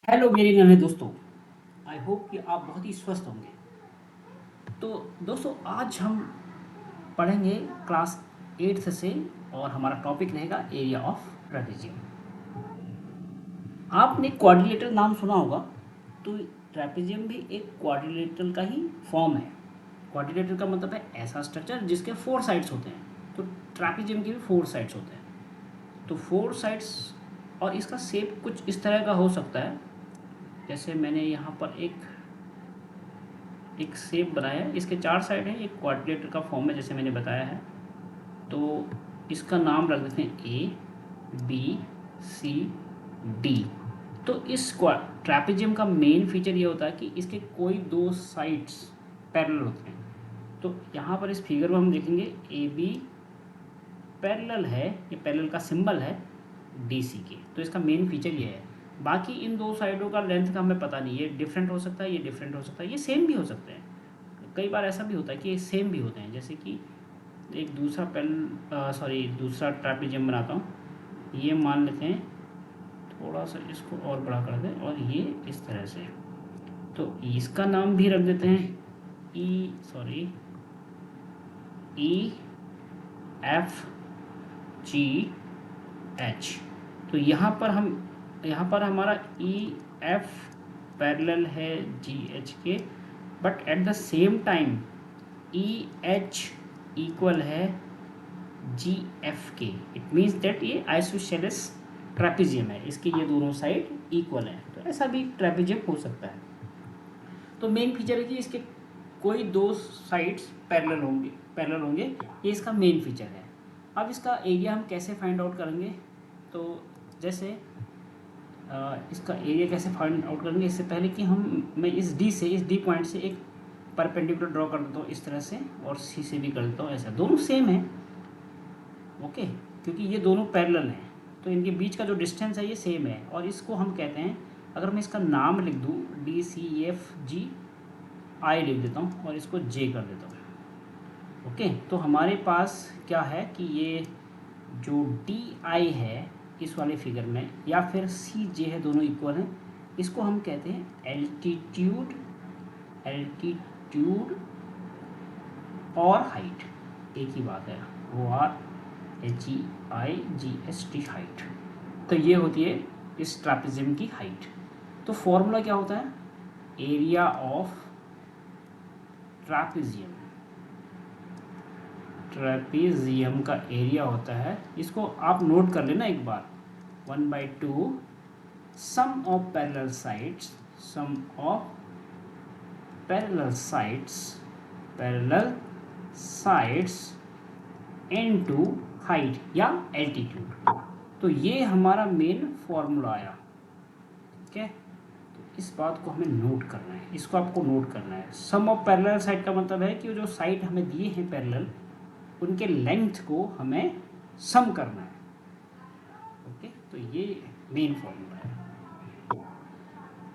Hello मेरे नन्हे दोस्तों। आई होप कि आप बहुत ही स्वस्थ होंगे। तो दोस्तों आज हम पढ़ेंगे क्लास 8th से और हमारा टॉपिक रहेगा एरिया ऑफ ट्रेपेजियम। आपने क्वाड्रिलेटरल नाम सुना होगा, तो ट्रेपेजियम भी एक क्वाड्रिलेटरल का ही फॉर्म है। क्वाड्रिलेटरल का मतलब है ऐसा स्ट्रक्चर जिसके 4 साइड्स होते हैं। तो ट्रेपेजियम के भी 4 साइड्स होते हैं। तो 4 साइड्स और इसका शेप कुछ इस तरह का हो सकता है। जैसे मैंने यहाँ पर एक शेप बनाया है, इसके 4 साइड हैं, एक क्वाड्रिलेटर का फॉर्म है जैसे मैंने बताया है। तो इसका नाम रख देते हैं ए बी सी डी। तो इस ट्रैपेजियम का मेन फीचर ये होता है कि इसके कोई 2 साइड्स पैरेलल होते हैं। तो यहाँ पर इस फिगर में हम देखेंगे ए बी पैरेलल है, ये पैरेलल का सिंबल है डी सी के। तो इसका मेन फीचर ये है। बाकी इन 2 साइडों का लेंथ का हमें पता नहीं, ये डिफरेंट हो सकता है, ये डिफरेंट हो सकता है, ये सेम भी हो सकते हैं। कई बार ऐसा भी होता है कि ये सेम भी होते हैं। जैसे कि एक दूसरा ट्रैपेजियम बनाता हूँ। ये मान लेते हैं, थोड़ा सा इसको और बड़ा कर दें और ये इस तरह से। तो इसका नाम भी रख देते हैं ई एफ जी एच। तो यहाँ पर हमारा ई एफ पैरेलल है जी एच के, but at the same time E H equal है जी एफ के। इट मीन्स दैट ये आइसोसेलेस ट्रैपेजियम है, इसके ये दोनों साइड इक्वल हैं। तो ऐसा भी ट्रैपेजियम हो सकता है। तो मेन फीचर है कि इसके कोई 2 साइड्स पैरेलल होंगे, ये इसका मेन फीचर है। अब इसका एरिया हम कैसे फाइंड आउट करेंगे? तो जैसे इसका एरिया कैसे फाइंड आउट करेंगे, इससे पहले कि मैं इस डी पॉइंट से एक परपेंडिकुलर ड्रॉ कर देता हूँ इस तरह से, और सी से भी कर देता हूँ ऐसा। दोनों सेम है, ओके, क्योंकि ये दोनों पैरेलल हैं तो इनके बीच का जो डिस्टेंस है ये सेम है। और इसको हम कहते हैं, अगर मैं इसका नाम लिख दूँ डी सी एफ जी आई लिख देता हूँ और इसको जे कर देता हूँ, ओके। तो हमारे पास क्या है कि ये जो डी आई है इस वाले फिगर में, या फिर सी जे है, दोनों इक्वल हैं। इसको हम कहते हैं एल्टीट्यूड और हाइट, एक ही बात है। ORHEIGST height. तो ये होती है इस ट्रैपेजियम की हाइट। तो फॉर्मूला क्या होता है? एरिया ऑफ ट्रैपेजियम का एरिया होता है, इसको आप नोट कर लेना एक बार, 1/2 sum of parallel sides into height या एल्टीट्यूड। तो ये हमारा मेन फॉर्मूला आया, ठीक है। तो इस बात को हमें नोट करना है, इसको आपको नोट करना है। सम ऑफ पैरेलल साइड का मतलब है कि जो साइड हमें दिए हैं पैरेलल, उनके लेंथ को हमें सम करना है, ओके। तो ये मेन फॉर्मूला है।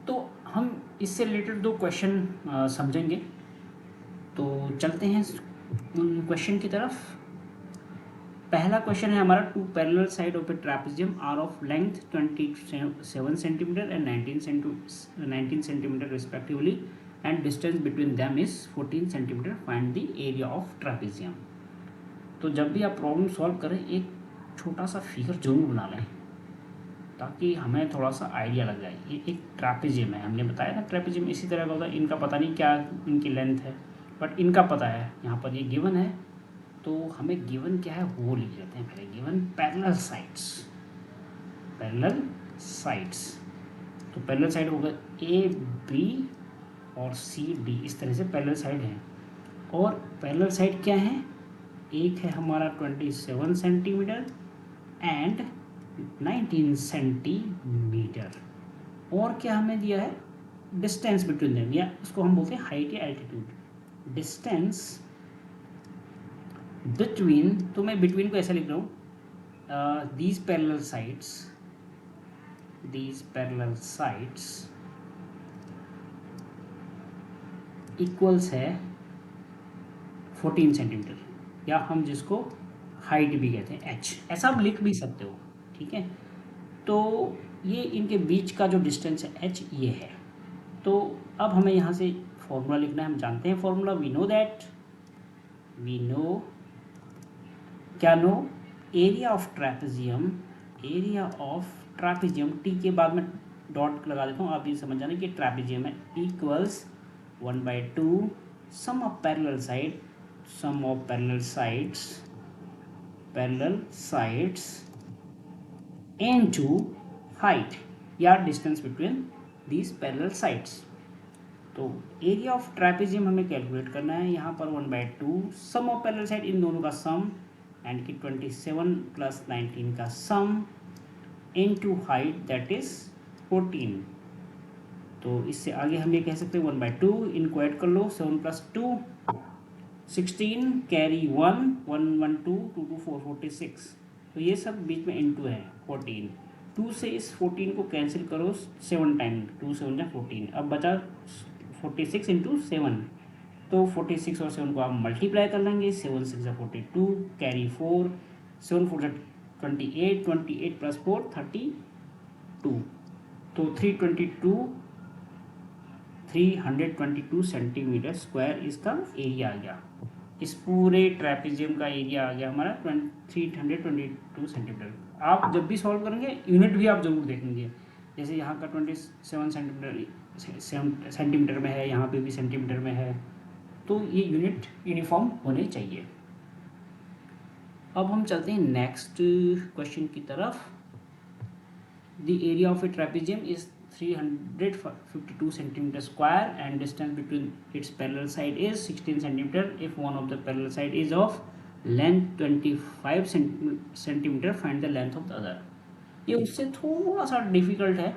तो हम इससे रिलेटेड 2 क्वेश्चन समझेंगे। तो चलते हैं उन क्वेश्चन की तरफ। पहला क्वेश्चन है हमारा, 2 parallel side of a trapezium are of length 27 centimetre and 19 centimetre respectively and distance between them is 14 centimetre. Find the area of trapezium. तो जब भी आप प्रॉब्लम सॉल्व करें, एक छोटा सा फिगर जरूर बना लें ताकि हमें थोड़ा सा आइडिया लग जाए। ये एक ट्रैपेजियम है, हमने बताया था ट्रैपेजियम इसी तरह का होता है। इनका पता नहीं क्या इनकी लेंथ है, बट इनका पता है। यहाँ पर ये गिवन है, तो हमें गिवन क्या है वो लिख लेते हैं पहले। Given parallel sides. तो पैरेलल साइड होगा ए बी और सी डी, इस तरह से पैरेलल साइड हैं। और पैरेलल साइड क्या है? एक है हमारा 27 सेंटीमीटर एंड 19 सेंटीमीटर। और क्या हमें दिया है? डिस्टेंस बिटवीन देम, या उसको हम बोलते हैं हाइट या एल्टीट्यूड। डिस्टेंस बिटवीन, तो मैं बिटवीन को ऐसा लिख रहा हूँ, दीज पैरेलल साइड्स इक्वल्स है 14 सेंटीमीटर, या हम जिसको हाइट भी कहते हैं h, ऐसा आप लिख भी सकते हो, ठीक है। तो ये इनके बीच का जो डिस्टेंस है h ये है। तो अब हमें यहाँ से फॉर्मूला लिखना है। हम जानते हैं फॉर्मूला, वी नो क्या know, area of trapezium T के बाद में डॉट लगा देता हूँ, आप ये समझ जाना कि ट्रैपेजियम है, equals 1/2 sum of parallel sides into height या distance between these parallel sides. तो एरिया ऑफ ट्रैपेजियम हमें कैलकुलेट करना है। यहाँ पर 1/2 सम ऑफ पैरेलल साइड, इन दोनों का सम, एंड कि 27 + 19 का sum into height that is 14। तो इससे आगे हम ये कह सकते हैं 1/2, इनको ऐड कर लो, 7 + 2 16, कैरी 1 1 1 2 2 2 4 46। तो ये सब बीच में इनटू है 14। 2 से इस 14 को कैंसिल करो 7 टाइम, 2 7 जा 14, अब बचा 46 × 7। तो 46 और 7 को आप मल्टीप्लाई कर लेंगे, 7 6 42, कैरी 4, 7 4 28, 28 + 4 32। तो 322 सेंटीमीटर स्क्वायर इसका एरिया आ गया। इस पूरे ट्रैपेजियम का एरिया आ गया हमारा 322 सेंटीमीटर। आप जब भी सॉल्व करेंगे यूनिट भी आप जरूर देखेंगे, जैसे यहाँ का 27 सेंटीमीटर में है, यहाँ पे भी सेंटीमीटर में है, तो ये यूनिट यूनिफॉर्म होने चाहिए। अब हम चलते हैं नेक्स्ट क्वेश्चन की तरफ। The area of a trapezium is 352 centimeter square and distance between its parallel side is 16 centimeter if one of the parallel side is of length 25 centimeter, find the length of the other। ये उससे थोड़ा सा difficult है।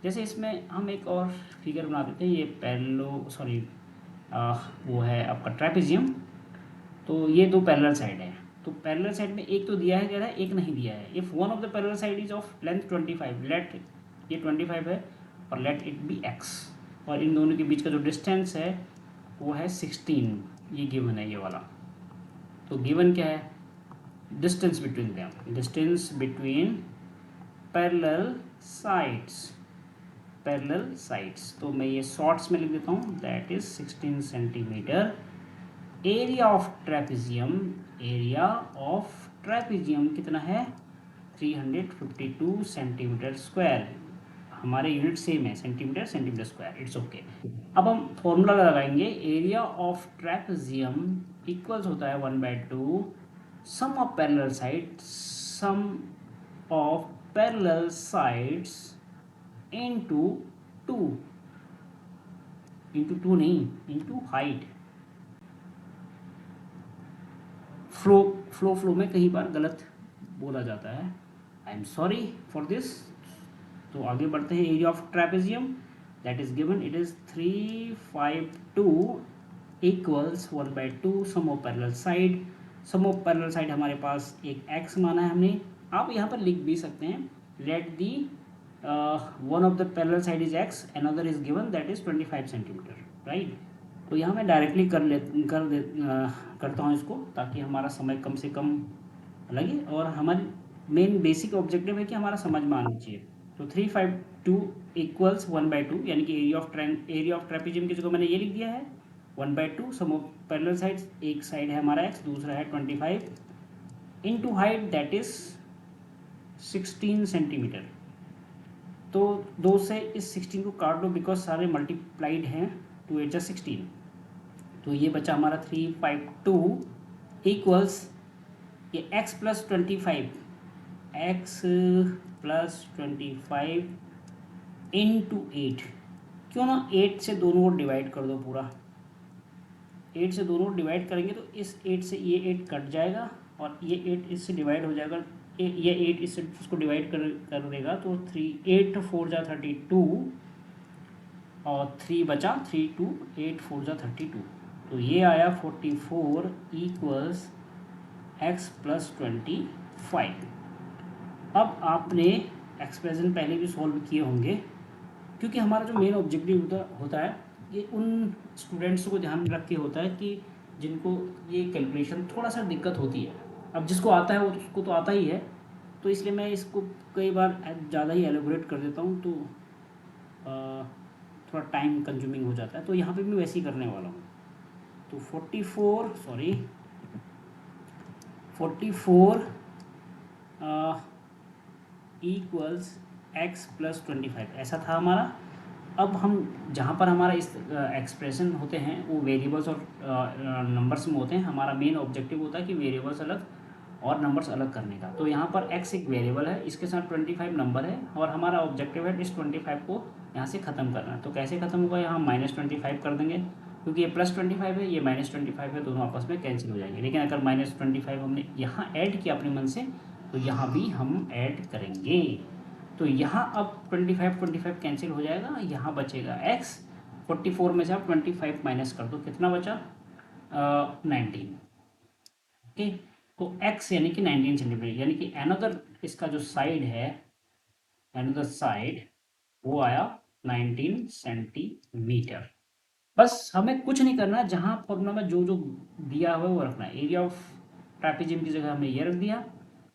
जैसे इसमें हम एक और फिगर बना देते हैं, ये वो है आपका ट्रैपेजियम। तो ये दो पैरेलल साइड है, तो पैरेलल साइड में एक तो दिया है कह रहा है, एक नहीं दिया है। If one of the parallel side is of length 25, let ये 25 है और लेट इट बी x, और इन दोनों के बीच का जो डिस्टेंस है वो है 16, ये गिवन है ये वाला। तो गिवन क्या है, distance between them, distance between parallel sides. तो मैं ये शॉर्ट्स में लिख देता हूँ, that is 16 centimetre. Area of trapezium कितना है, 352 सेंटीमीटर स्क्वायर। हमारे यूनिट सेम है, सेंटीमीटर स्क्वायर, इट्स ओके। अब हम फॉर्मूला लगाएंगे, एरिया ऑफ ट्रैपेजियम इक्वल्स होता है 1/2 sum of parallel sides into 2 height. Flow में कहीं बार गलत बोला जाता है, I am sorry for this. तो आगे बढ़ते हैं। Area of trapezium that is given, it is 352 equals 1/2 sum of parallel side हमारे पास एक x माना है हमने। आप यहाँ पर लिख भी सकते हैं, let the one of the parallel side is x, another is given that is 25 centimetre, right. तो यहाँ मैं डायरेक्टली करता हूँ इसको, ताकि हमारा समय कम से कम लगे और हमारी मेन बेसिक ऑब्जेक्टिव है कि हमारा समझ में आना चाहिए। तो 352 इक्वल्स 1/2, यानी कि एरिया ऑफ ट्रैपेजियम की जगह मैंने ये लिख दिया है 1/2 सम ऑफ पैरेलल साइड्स। एक साइड है हमारा x, दूसरा है 25, into height that is 16 centimetre. तो 2 से इस 16 को काट दो, बिकॉज सारे मल्टीप्लाइड हैं, 2 8 16। तो ये बचा हमारा 352 इक्वल्स ये x + 25 इनटू 8। क्यों ना 8 से दोनों को डिवाइड कर दो पूरा, 8 से दोनों को डिवाइड करेंगे तो इस 8 से ये 8 कट जाएगा और ये 8 इससे डिवाइड हो जाएगा, ये 8 इससे इसको डिवाइड कर देगा। तो 8 4 जा 32 और 3 बचा, 3 2 8 4 जा 32। तो ये आया 44 इक्वल्स x + 25। अब आपने एक्सप्रेशन पहले भी सॉल्व किए होंगे, क्योंकि हमारा जो मेन ऑब्जेक्टिव होता है ये उन स्टूडेंट्स को ध्यान में रख के होता है कि जिनको ये कैलकुलेशन थोड़ा सा दिक्कत होती है। अब जिसको आता है वो उसको तो आता ही है, तो इसलिए मैं इसको कई बार ज़्यादा ही एलोबरेट कर देता हूँ, तो थोड़ा टाइम कंज्यूमिंग हो जाता है। तो यहाँ पे मैं वैसे ही करने वाला हूँ। तो 44 इक्वल्स एक्स प्लस 25 ऐसा था हमारा। अब हम जहाँ पर हमारा इस एक्सप्रेशन होते हैं वो वेरिएबल्स और नंबर्स में होते हैं। हमारा मेन ऑब्जेक्टिव होता है कि वेरिएबल्स अलग और नंबर्स अलग करने का। तो यहाँ पर x एक वेरिएबल है, इसके साथ 25 नंबर है, और हमारा ऑब्जेक्टिव है इस 25 को यहाँ से ख़त्म करना। तो कैसे ख़त्म होगा, यहाँ -25 कर देंगे, क्योंकि ये +25 है, ये -25 है, दोनों आपस में कैंसिल हो जाएंगे। लेकिन अगर -25 हमने यहाँ ऐड किया अपने मन से, तो यहाँ भी हम ऐड करेंगे। तो यहाँ अब 25 कैंसिल हो जाएगा, यहाँ बचेगा x। 44 में से आप 25 माइनस कर दो, कितना बचा 19। ओके, तो x यानी कि 19 सेंटीमीटर, यानी कि अनदर इसका जो साइड है, अनदर साइड वो आया 19 सेंटीमीटर। बस हमें कुछ नहीं करना, जहाँ फॉर्मूला में जो जो दिया हुआ है वो रखना है। एरिया ऑफ ट्रापेजियम की जगह हमने ये रख दिया,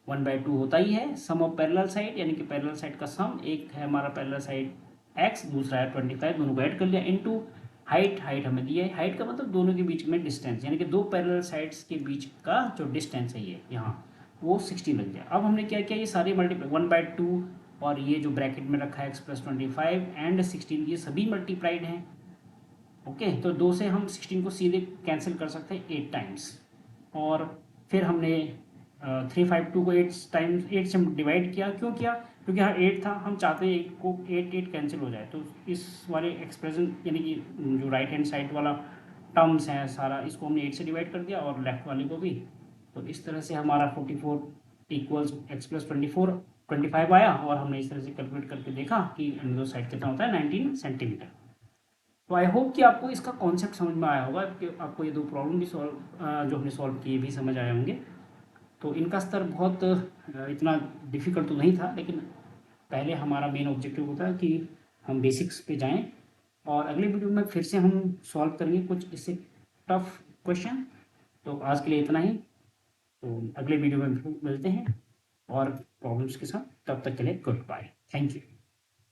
1/2 होता ही है। सम ऑफ पैरेलल साइड, यानी कि पैरेलल साइड का सम, एक है हमारा पैरेलल साइड x, दूसरा है 25, दोनों को ऐड कर लिया, इनटू हाइट। हाइट हमें दिया है, हाइट का मतलब दोनों के बीच में डिस्टेंस, यानी कि दो पैरेलल साइड्स के बीच का जो डिस्टेंस है ये यहाँ, वो 16 लग गया। अब हमने क्या किया, ये सारे मल्टीप्लाई 1/2 और ये जो ब्रैकेट में रखा है x + 25 एंड 16, ये सभी मल्टीप्लाइड हैं। ओके, तो 2 से हम 16 को सीधे कैंसिल कर सकते हैं 8 टाइम्स। और फिर हमने 352 को 8 से हम डिवाइड किया। क्यों किया, क्योंकि यहाँ 8 था, हम चाहते हैं 8 को 8 कैंसिल हो जाए। तो इस वाले एक्सप्रेशन, यानी कि जो राइट हैंड साइड वाला टर्म्स है सारा, इसको हमने 8 से डिवाइड कर दिया, और लेफ्ट वाले को भी। तो इस तरह से हमारा 44 इक्वल्स x + 25 आया, और हमने इस तरह से कैलकुलेट करके देखा कि इन दो साइड कितना होता है, 19 सेंटीमीटर। तो आई होप कि आपको इसका कॉन्सेप्ट समझ में आया होगा, कि आपको ये दो प्रॉब्लम भी जो हमने सॉल्व किए भी समझ आए होंगे। तो इनका स्तर बहुत इतना डिफ़िकल्ट तो नहीं था, लेकिन पहले हमारा मेन ऑब्जेक्टिव होता है कि हम बेसिक्स पे जाएं, और अगले वीडियो में फिर से हम सॉल्व करेंगे कुछ इससे टफ क्वेश्चन। तो आज के लिए इतना ही, तो अगले वीडियो में मिलते हैं और प्रॉब्लम्स के साथ। तब तक के लिए गुड बाय, थैंक यू।